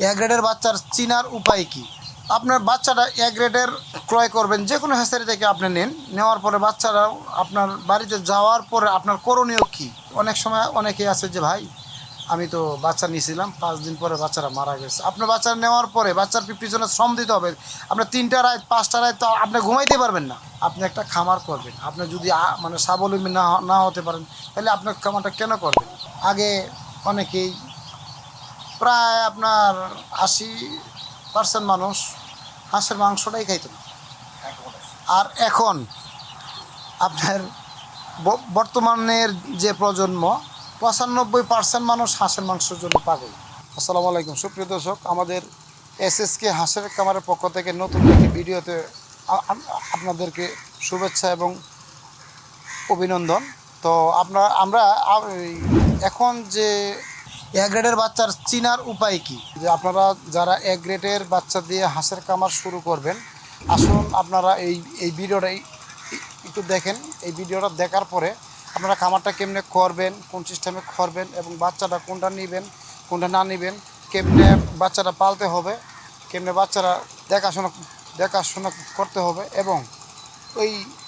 এ গ্রেডের বাচ্চার চিনার উপায় কি? আপনার বাচ্চাটা এ গ্রেডের ক্রয় করবেন, যে কোনো হ্যাচারি থেকে আপনি নেন। নেওয়ার পরে বাচ্চারা আপনার বাড়িতে যাওয়ার পরে আপনার করণীয় কী? অনেক সময় অনেকেই আছে যে ভাই আমি তো বাচ্চা নিয়েছিলাম, 5 দিন পরে বাচ্চারা মারা গেছে। আপনার বাচ্চা নেওয়ার পরে বাচ্চার পিছনে শ্রম দিতে হবে। আপনার 3টা রাত 5টা রাত তো আপনি ঘুমাইতে পারবেন না। আপনি একটা খামার করবেন, আপনি যদি মানে স্বাবলম্বী না হতে পারেন তাহলে আপনার খামারটা কেন করবেন? আগে অনেকেই প্রায় আপনার 80% মানুষ হাঁসের মাংসটাই খাইত না। আর এখন আপনার বর্তমানের যে প্রজন্ম 95% মানুষ হাঁসের মাংসের জন্য পাগল। আসসালামু আলাইকুম সুপ্রিয় দর্শক, আমাদের এসএসকে হাঁসের খামারের পক্ষ থেকে নতুন একটি ভিডিওতে আপনাদেরকে শুভেচ্ছা এবং অভিনন্দন। তো আমরা এখন যে এ গ্রেডের বাচ্চার চিনার উপায় কি, যে আপনারা যারা এ গ্রেডের বাচ্চা দিয়ে হাঁসের খামার শুরু করবেন, আসুন আপনারা এই ভিডিওটা একটু দেখেন। এই ভিডিওটা দেখার পরে আপনারা খামারটা কেমনে করবেন, কোন সিস্টেমে করবেন এবং বাচ্চাটা কোনটা নেবেন কোনটা না নেবেন, কেমনে বাচ্চাটা পালতে হবে, কেমনে বাচ্চারা দেখাশোনা করতে হবে, এবং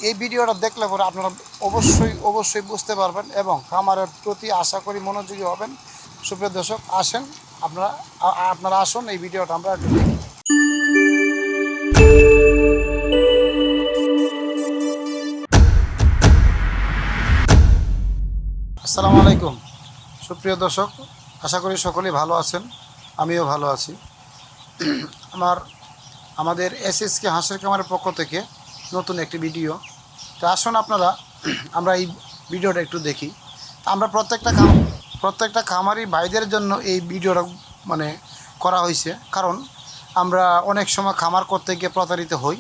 এই ভিডিওটা দেখলে পরে আপনারা অবশ্যই বুঝতে পারবেন এবং খামারের প্রতি আশা করি মনোযোগী হবেন। সুপ্রিয় দর্শক, আসেন আপনারা আসুন এই ভিডিওটা আমরা একটু দেখি। আসসালামু আলাইকুম সুপ্রিয় দর্শক, আশা করি সকলেই ভালো আছেন, আমিও ভালো আছি। আমাদের এসএসকে হাঁসের খামারের পক্ষ থেকে নতুন একটি ভিডিও। তো আসুন আমরা এই ভিডিওটা একটু দেখি। আমরা প্রত্যেকটা খামারি ভাইদের জন্য এই ভিডিওটা মানে করা হয়েছে, কারণ আমরা অনেক সময় খামার করতে গিয়ে প্রতারিত হই।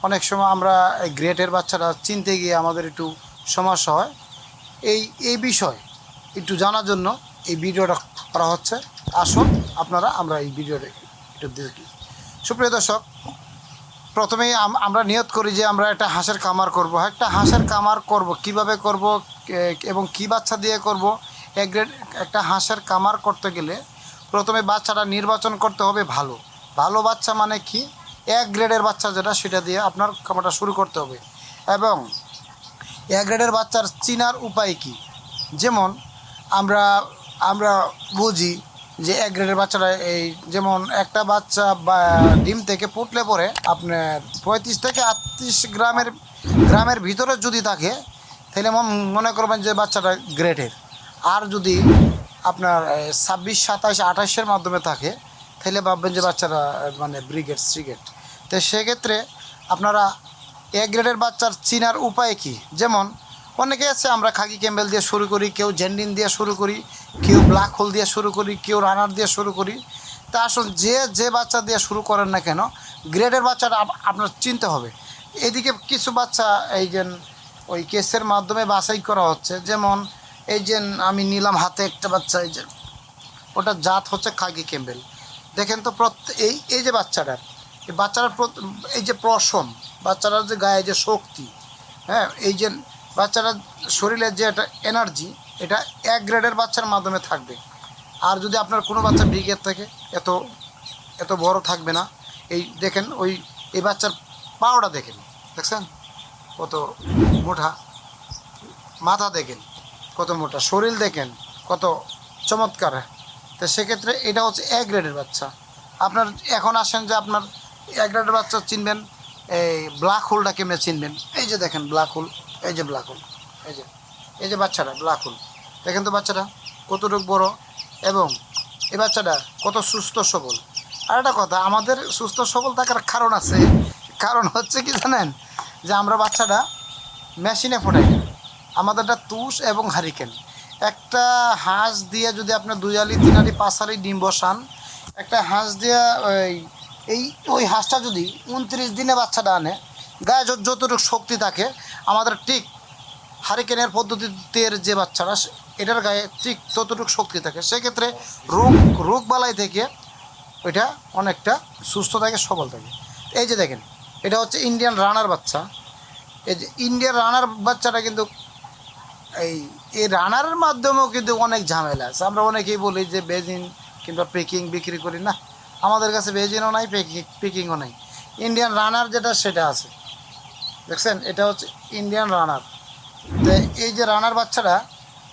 অনেক সময় আমরা এই গ্রেটের বাচ্চাটা চিনতে গিয়ে আমাদের একটু সমস্যা হয়। এই বিষয় একটু জানার জন্য এই ভিডিওটা করা হচ্ছে। আসুন আমরা এই ভিডিওটা একটু দেখি। সুপ্রিয় দর্শক, প্রথমেই আমরা নিয়ত করি যে আমরা একটা হাঁসের খামার করব। একটা হাঁসের খামার করব, কিভাবে করব এবং কি বাচ্চা দিয়ে করব। একটা হাঁসের খামার করতে গেলে প্রথমে বাচ্চাটা নির্বাচন করতে হবে ভালো বাচ্চা, মানে কি এক গ্রেডের বাচ্চা যেটা, সেটা দিয়ে আপনার খামারটা শুরু করতে হবে। এবং এ গ্রেডের বাচ্চার চিনার উপায় কি? যেমন আমরা আমরা বুঝি যে এ গ্রেডের বাচ্চারা এই যেমন একটা বাচ্চা বা ডিম থেকে ফুটলে পরে আপনার 35 থেকে 38 গ্রামের ভিতরে যদি থাকে তাহলে মনে করবেন যে বাচ্চাটা গ্রেডের। আর যদি আপনার 26, 27, 28-এর মাধ্যমে থাকে তাহলে ভাববেন যে বাচ্চারা মানে ব্রিগেড শ্রিগেড। তো সেক্ষেত্রে আপনারা এ গ্রেডের বাচ্চার চিনার উপায় কি? যেমন অনেকে আছে আমরা খাকি ক্যাম্বেল দিয়ে শুরু করি, কেউ জেন্ডিন দিয়ে শুরু করি, কেউ ব্ল্যাক হোল দিয়ে শুরু করি, কেউ রানার দিয়ে শুরু করি। তা আসুন যে বাচ্চা দিয়ে শুরু করেন না কেন, গ্রেডের বাচ্চাটা আপনার চিনতে হবে। এদিকে কিছু বাচ্চা এই যে ওই কেসের মাধ্যমে বাছাই করা হচ্ছে। যেমন এই যে আমি নিলাম হাতে একটা বাচ্চা, এই যে ওটা জাত হচ্ছে খাকি ক্যাম্বেল। দেখেন তো এই যে বাচ্চাটার এই যে পশম, বাচ্চাটার যে গায়ে যে শক্তি, হ্যাঁ, এই যে বাচ্চাটার শরীরের যে একটা এনার্জি, এটা এক গ্রেডের বাচ্চার মাধ্যমে থাকবে। আর যদি আপনার কোনো বাচ্চা ব্রিগেড থেকে এত বড় থাকবে না। এই দেখেন এই বাচ্চার পাওটা দেখছেন কত মোটা, মাথা দেখেন কত মোটা, শরীর দেখেন কত চমৎকার। তো সেক্ষেত্রে এটা হচ্ছে এ গ্রেডের বাচ্চা। আপনার এখন আসেন যে আপনার এ গ্রেডের বাচ্চা চিনবেন, এই ব্ল্যাক হোলটা কেমনে চিনবেন? এই যে দেখেন ব্ল্যাক হোল, এই যে ব্ল্যাক হোল, এই যে বাচ্চাটা ব্ল্যাক হোল, দেখেন তো বাচ্চাটা কতটুকু বড় এবং এই বাচ্চাটা কত সুস্থ সবল। আর একটা কথা, আমাদের সুস্থ সবল থাকার কারণ আছে। কারণ হচ্ছে কি জানেন, যে আমরা বাচ্চাটা মেশিনে ফোটাই না, আমাদেরটা তুষ এবং হারিকেন। একটা হাঁস দিয়ে যদি আপনি 2 আলি 3 আলি 5 আলি ডিম বসান, একটা হাঁস দিয়ে ওই হাঁসটা যদি 29 দিনে বাচ্চাটা আনে, গায়ে যতটুকু শক্তি থাকে আমাদের ঠিক হারিকেনের পদ্ধতিতে যে বাচ্চারা এটার গায়ে ঠিক ততটুকু শক্তি থাকে। সেক্ষেত্রে রোগ বালাই থেকে ওইটা অনেকটা সুস্থ থাকে, সবল থাকে। এই যে দেখেন, এটা হচ্ছে ইন্ডিয়ান রানার বাচ্চা। এই যে ইন্ডিয়ান রানার বাচ্চাটা কিন্তু এই রানারের মাধ্যমেও কিন্তু অনেক ঝামেলা আছে। আমরা অনেকেই বলি যে বেজিন কিংবা পেকিং বিক্রি করি না, আমাদের কাছে ভেজিনও নাই, পেকিংও নাই। ইন্ডিয়ান রানার যেটা সেটা আছে, দেখছেন, এটা হচ্ছে ইন্ডিয়ান রানার। তো এই যে রানার বাচ্চাটা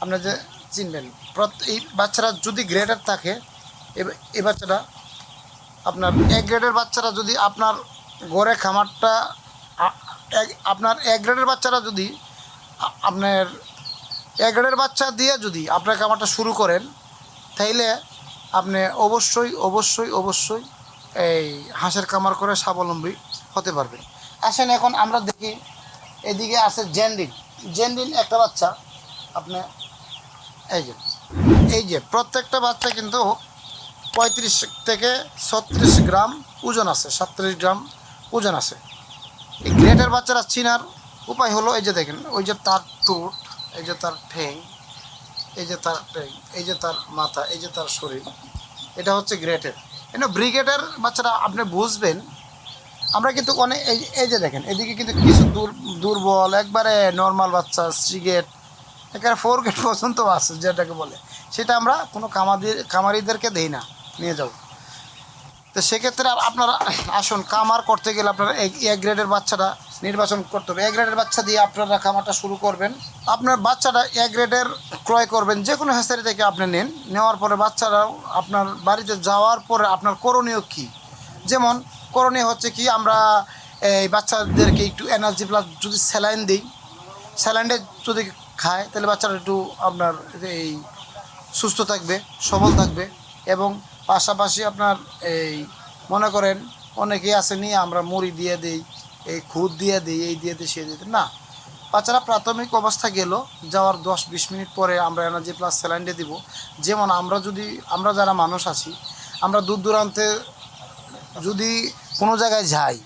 আপনার যে চিনবেন, এই বাচ্চারা যদি গ্রেডের থাকে, এই বাচ্চাটা আপনার এক গ্রেডের বাচ্চারা যদি আপনার গড়ে খামারটা আপনার এক গ্রেডের বাচ্চারা যদি আপনার এক গ্রেডের বাচ্চা দিয়ে যদি আপনার খামারটা শুরু করেন, তাইলে আপনি অবশ্যই অবশ্যই অবশ্যই এই হাঁসের খামার করে স্বাবলম্বী হতে পারবেন। আসেন এখন আমরা দেখি, এদিকে আছে জেন্ডিন একটা বাচ্চা। আপনি এই যে প্রত্যেকটা বাচ্চা কিন্তু 35 থেকে 36 গ্রাম ওজন আছে, 37 গ্রাম ওজন আছে। এই গ্রেটের বাচ্চারা চিনার উপায় হলো, এই যে দেখেন, ওই যে তার ঠোঁট, এই যে তার ঠ্যাং, এই যে তার ঠ্যাং, এই যে তার মাথা, এই যে তার শরীর, এটা হচ্ছে গ্রেটের। ব্রিগেডের বাচ্চারা আপনি বুঝবেন, আমরা কিন্তু অনেক এই যে দেখেন, এদিকে কিন্তু কিছু দুর্বল একবারে নর্মাল বাচ্চা, সিগেট একেবারে 4 গ্রেড পর্যন্ত আছে যেটাকে বলে, সেটা আমরা কোনো খামারিদেরকে দেই না, নিয়ে যাও। তো সেক্ষেত্রে আপনারা আসুন, খামার করতে গেলে আপনারা এক গ্রেডের বাচ্চাটা নির্বাচন করতে হবে। এক গ্রেডের বাচ্চা দিয়ে আপনারা খামারটা শুরু করবেন। আপনার বাচ্চাটা এক গ্রেডের ক্রয় করবেন, যে কোনো হ্যাচারি থেকে আপনি নেন। নেওয়ার পরে বাচ্চারাও আপনার বাড়িতে যাওয়ার পরে আপনার করণীয় কী, যেমন করণীয় হচ্ছে কি, আমরা এই বাচ্চাদেরকে একটু এনার্জি প্লাস যদি স্যালাইন দিই, স্যালাইনটা যদি খায়, তাহলে বাচ্চারা একটু আপনার এই সুস্থ থাকবে, সবল থাকবে। এবং পাশাপাশি আপনার এই মনে করেন অনেকেই আছে নিয়ে আমরা মুড়ি দিয়ে দিই, এই খুদ দিয়ে দিই, এই দিয়ে দিই, সে দিয়ে দিই না। বাচ্চারা প্রাথমিক অবস্থা গেল, যাওয়ার 10-20 মিনিট পরে আমরা এনার্জি প্লাস স্যালাইনটা দিব। যেমন আমরা যারা মানুষ আছি, আমরা দূর দূরান্তে যদি কোনো জায়গায় যাই,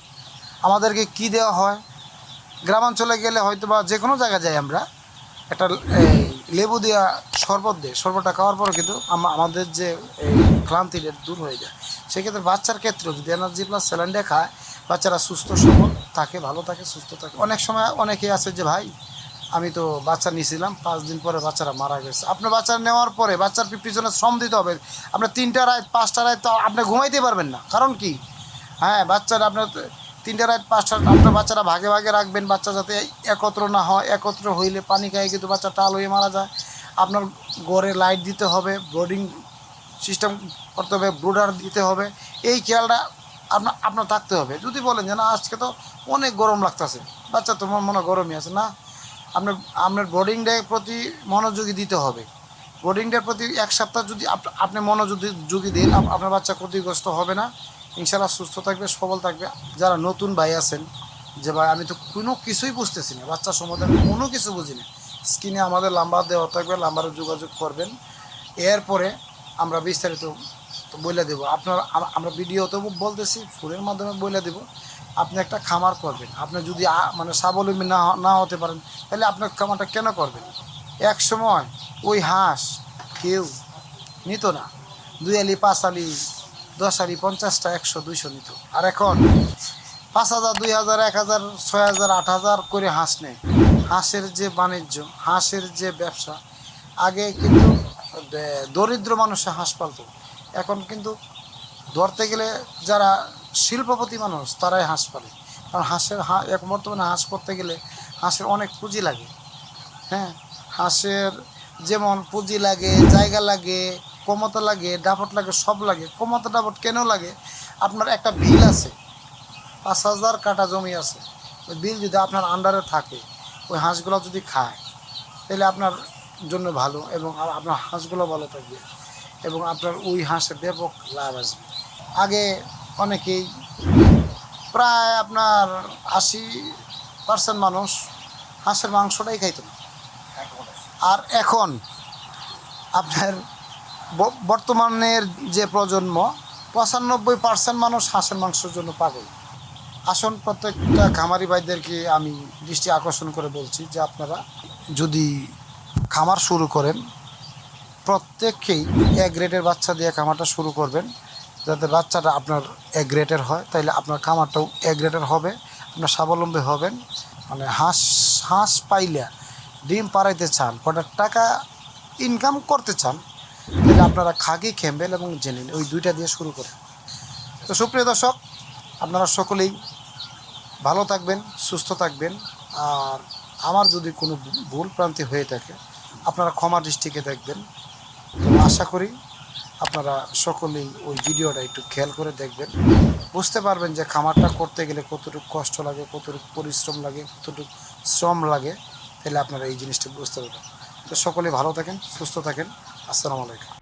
আমাদেরকে কি দেওয়া হয়, গ্রামাঞ্চলে গেলে হয়তো বা যে কোনো জায়গায় যাই, আমরা একটা লেবু দেওয়া শরবত দেয়, শরবতটা খাওয়ার পরে কিন্তু আমাদের যে ক্লান্তিটা দূর হয়ে যায়। সেক্ষেত্রে বাচ্চার ক্ষেত্রেও যদি এনার্জি প্লাস স্যালাইনটা খায়, বাচ্চারা সুস্থ সবল থাকে, ভালো থাকে, সুস্থ থাকে। অনেক সময় অনেকেই আছে যে ভাই, আমি তো বাচ্চা নিয়েছিলাম, 5 দিন পরে বাচ্চারা মারা গেছে। আপনার বাচ্চা নেওয়ার পরে বাচ্চার পিছনে শ্রম দিতে হবে। আপনার 3টা রাত 5টা রাত তো আপনি ঘুমাইতে পারবেন না, কারণ কি, হ্যাঁ, বাচ্চারা আপনার 3টা রাত 5টা, আপনার বাচ্চারা ভাগে ভাগে রাখবেন, বাচ্চা যাতে একত্র না হয়। একত্র হইলে পানি খায় কিন্তু বাচ্চা টাল হয়ে মারা যায়। আপনার ঘরে লাইট দিতে হবে, ব্রোডিং সিস্টেম করতে হবে, ব্রুডার দিতে হবে, এই খেয়ালটা আপনার থাকতে হবে। যদি বলেন যে না আজকে তো অনেক গরম লাগতেছে, বাচ্চা তোমার মনে গরমই আছে না, আপনার ব্রোডিংটার প্রতি মনোযোগী দিতে হবে। ব্রোডিংটার প্রতি 1 সপ্তাহ যদি আপনি মনোযোগী দিন, আপনার বাচ্চা ক্ষতিগ্রস্ত হবে না, ইনশাআল্লাহ সুস্থ থাকবে, সবল থাকবে। যারা নতুন ভাই আছেন যে ভাই আমি তো কোনো কিছুই বুঝতেছি না, বাচ্চা সম্বন্ধে আমি কোনো কিছু বুঝি না, স্ক্রিনে আমাদের নাম্বার দেওয়া থাকবে, নাম্বারে যোগাযোগ করবেন। এরপরে আমরা বিস্তারিত বলে দেবো। আমরা ভিডিওতেও বলতেছি, ফোনের মাধ্যমে বলে দেবো। আপনি একটা খামার করবেন, আপনি যদি মানে স্বাবলম্বী না হতে পারেন, তাহলে আপনার খামারটা কেন করবেন? এক সময় ওই হাঁস কেউ নিত না, 2 আলি 5 আলি 10 আলি 50টা 100 200 নিত। আর এখন 5000 2000 1000 6000 8000 করে হাঁস নেয়। হাঁসের যে বাণিজ্য, হাঁসের যে ব্যবসা, আগে কিন্তু দরিদ্র মানুষে হাঁস পালত, এখন কিন্তু ধরতে গেলে যারা শিল্পপতি মানুষ তারাই হাঁস পালে। কারণ বর্তমানে হাঁস করতে গেলে হাঁসের অনেক পুঁজি লাগে। হ্যাঁ, হাঁসের যেমন পুঁজি লাগে, জায়গা লাগে, ক্ষমতা লাগে, ডাপট লাগে, সব লাগে। ক্ষমতা ডাপট কেন লাগে? আপনার একটা বিল আছে, 5000 কাঠা জমি আছে, ওই বিল যদি আপনার আন্ডারে থাকে, ওই হাঁসগুলো যদি খায়, তাহলে আপনার জন্য ভালো, এবং আপনার হাঁসগুলো ভালো থাকবে, এবং আপনার ওই হাঁসের ব্যাপক লাভ আসবে। আগে অনেকেই প্রায় আপনার 80% মানুষ হাঁসের মাংসটাই খাইত না। আর এখন আপনার বর্তমানের যে প্রজন্ম, 95% মানুষ হাঁসের মাংসের জন্য পাগল। আসুন, প্রত্যেকটা খামারি ভাইদেরকে আমি দৃষ্টি আকর্ষণ করে বলছি যে আপনারা যদি খামার শুরু করেন, প্রত্যেককেই এক গ্রেডের বাচ্চা দিয়ে খামারটা শুরু করবেন, যাতে বাচ্চাটা আপনার এক গ্রেডের হয়, তাইলে আপনার খামারটাও এক গ্রেডের হবে, আপনার স্বাবলম্বী হবেন। মানে হাঁস পাইলে ডিম পাড়াইতে চান, কটার টাকা ইনকাম করতে চান, তাহলে আপনারা খাকি, খেম্বেল এবং জেনিন, ওই 2টা দিয়ে শুরু করেন। তো সুপ্রিয় দর্শক, আপনারা সকলেই ভালো থাকবেন, সুস্থ থাকবেন। আর আমার যদি কোনো ভুল প্রান্তি হয়ে থাকে আপনারা ক্ষমা দৃষ্টিকে দেখবেন। তো আশা করি আপনারা সকলেই ওই ভিডিওটা একটু খেয়াল করে দেখবেন, বুঝতে পারবেন যে খামারটা করতে গেলে কতটুকু কষ্ট লাগে, কতটুকু পরিশ্রম লাগে, কতটুকু শ্রম লাগে। তাহলে আপনারা এই জিনিসটা বুঝতে পারবেন। তো সকলেই ভালো থাকেন, সুস্থ থাকেন। আসসালামু আলাইকুম।